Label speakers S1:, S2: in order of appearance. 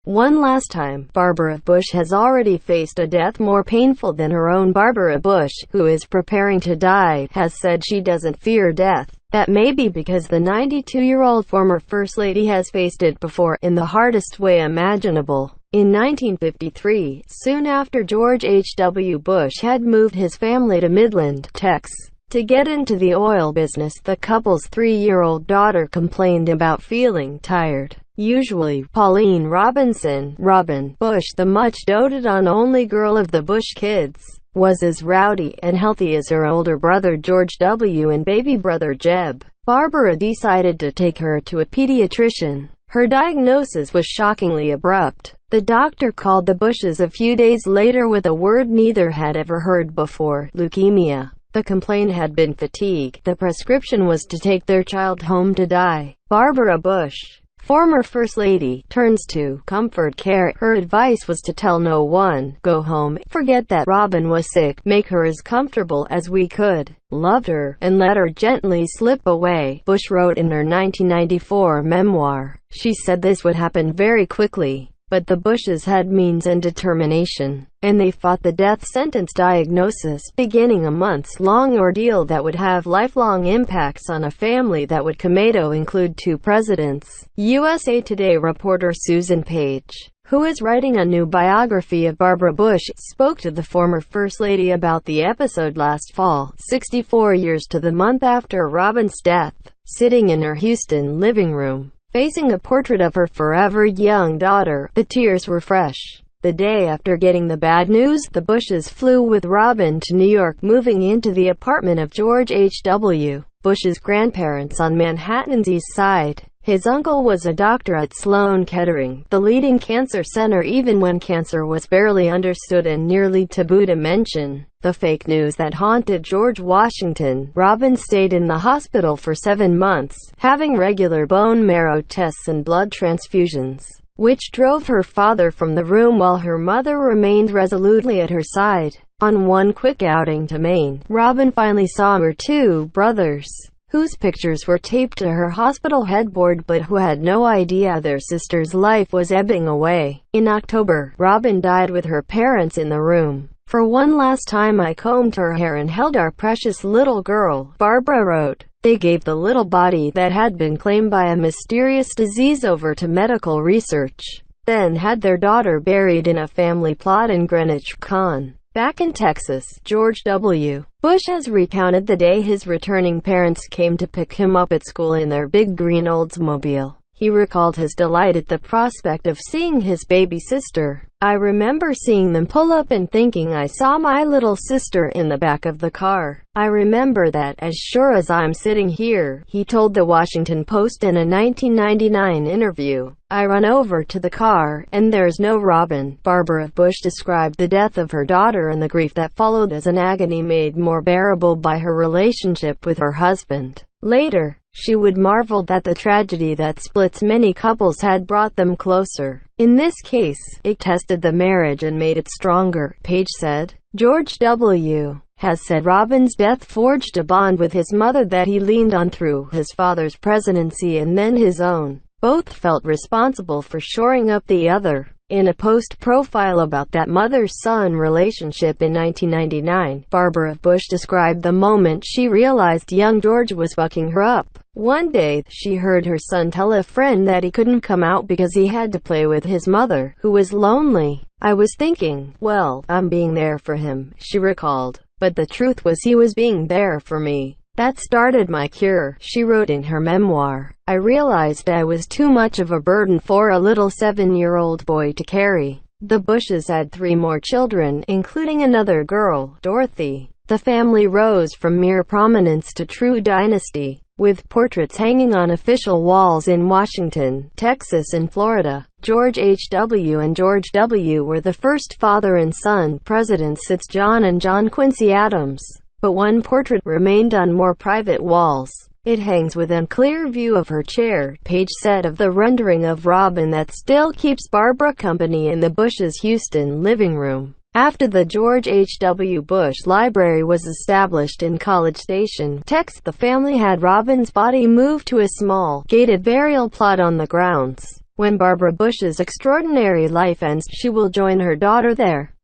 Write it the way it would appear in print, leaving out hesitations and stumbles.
S1: One last time. Barbara Bush has already faced a death more painful than her own. Barbara Bush, who is preparing to die, has said she doesn't fear death. That may be because the 92-year-old former First Lady has faced it before, in the hardest way imaginable. In 1953, soon after George H.W. Bush had moved his family to Midland, Texas, to get into the oil business, the couple's 3-year-old daughter complained about feeling tired. Usually, Pauline Robinson, Robin Bush, the much-doted-on only girl of the Bush kids, was as rowdy and healthy as her older brother George W. and baby brother Jeb. Barbara decided to take her to a pediatrician. Her diagnosis was shockingly abrupt. The doctor called the Bushes a few days later with a word neither had ever heard before: leukemia. The complaint had been fatigue. The prescription was to take their child home to die. Barbara Bush, former First Lady, turns to comfort care. Her advice was to tell no one, go home, forget that Robin was sick, make her as comfortable as we could, loved her, and let her gently slip away, Bush wrote in her 1994 memoir. She said this would happen very quickly, but the Bushes had means and determination, and they fought the death sentence diagnosis, beginning a months-long ordeal that would have lifelong impacts on a family that would cometo include 2 presidents. USA Today reporter Susan Page, who is writing a new biography of Barbara Bush, spoke to the former First Lady about the episode last fall, 64 years to the month after Robin's death, sitting in her Houston living room, facing a portrait of her forever young daughter. The tears were fresh. The day after getting the bad news, the Bushes flew with Robin to New York, moving into the apartment of George H.W. Bush's grandparents on Manhattan's East Side. His uncle was a doctor at Sloan Kettering, the leading cancer center even when cancer was barely understood and nearly taboo to mention. The fake news that haunted George Washington: Robin stayed in the hospital for 7 months, having regular bone marrow tests and blood transfusions, which drove her father from the room while her mother remained resolutely at her side. On one quick outing to Maine, Robin finally saw her 2 brothers, whose pictures were taped to her hospital headboard but who had no idea their sister's life was ebbing away. In October, Robin died with her parents in the room. For one last time I combed her hair and held our precious little girl, Barbara wrote. They gave the little body that had been claimed by a mysterious disease over to medical research, then had their daughter buried in a family plot in Greenwich, Con. Back in Texas, George W. Bush has recounted the day his returning parents came to pick him up at school in their big green Oldsmobile. He recalled his delight at the prospect of seeing his baby sister. I remember seeing them pull up and thinking I saw my little sister in the back of the car. I remember that, as sure as I'm sitting here, he told the Washington Post in a 1999 interview. I run over to the car, and there's no Robin. Barbara Bush described the death of her daughter and the grief that followed as an agony made more bearable by her relationship with her husband. Later, she would marvel that the tragedy that splits many couples had brought them closer. In this case, it tested the marriage and made it stronger, Page said. George W. has said Robin's death forged a bond with his mother that he leaned on through his father's presidency and then his own. Both felt responsible for shoring up the other. In a post-profile about that mother-son relationship in 1999, Barbara Bush described the moment she realized young George was bucking her up. One day, she heard her son tell a friend that he couldn't come out because he had to play with his mother, who was lonely. I was thinking, well, I'm being there for him, she recalled. But the truth was he was being there for me. That started my cure, she wrote in her memoir. I realized I was too much of a burden for a little 7-year-old boy to carry. The Bushes had 3 more children, including another girl, Dorothy. The family rose from mere prominence to true dynasty, with portraits hanging on official walls in Washington, Texas and Florida. George H.W. and George W. were the first father and son presidents since John and John Quincy Adams. But one portrait remained on more private walls. It hangs within clear view of her chair, Page said of the rendering of Robin that still keeps Barbara company in the Bushes' Houston living room. After the George H.W. Bush Library was established in College Station, Texas, the family had Robin's body moved to a small, gated burial plot on the grounds, When Barbara Bush's extraordinary life ends, she will join her daughter there.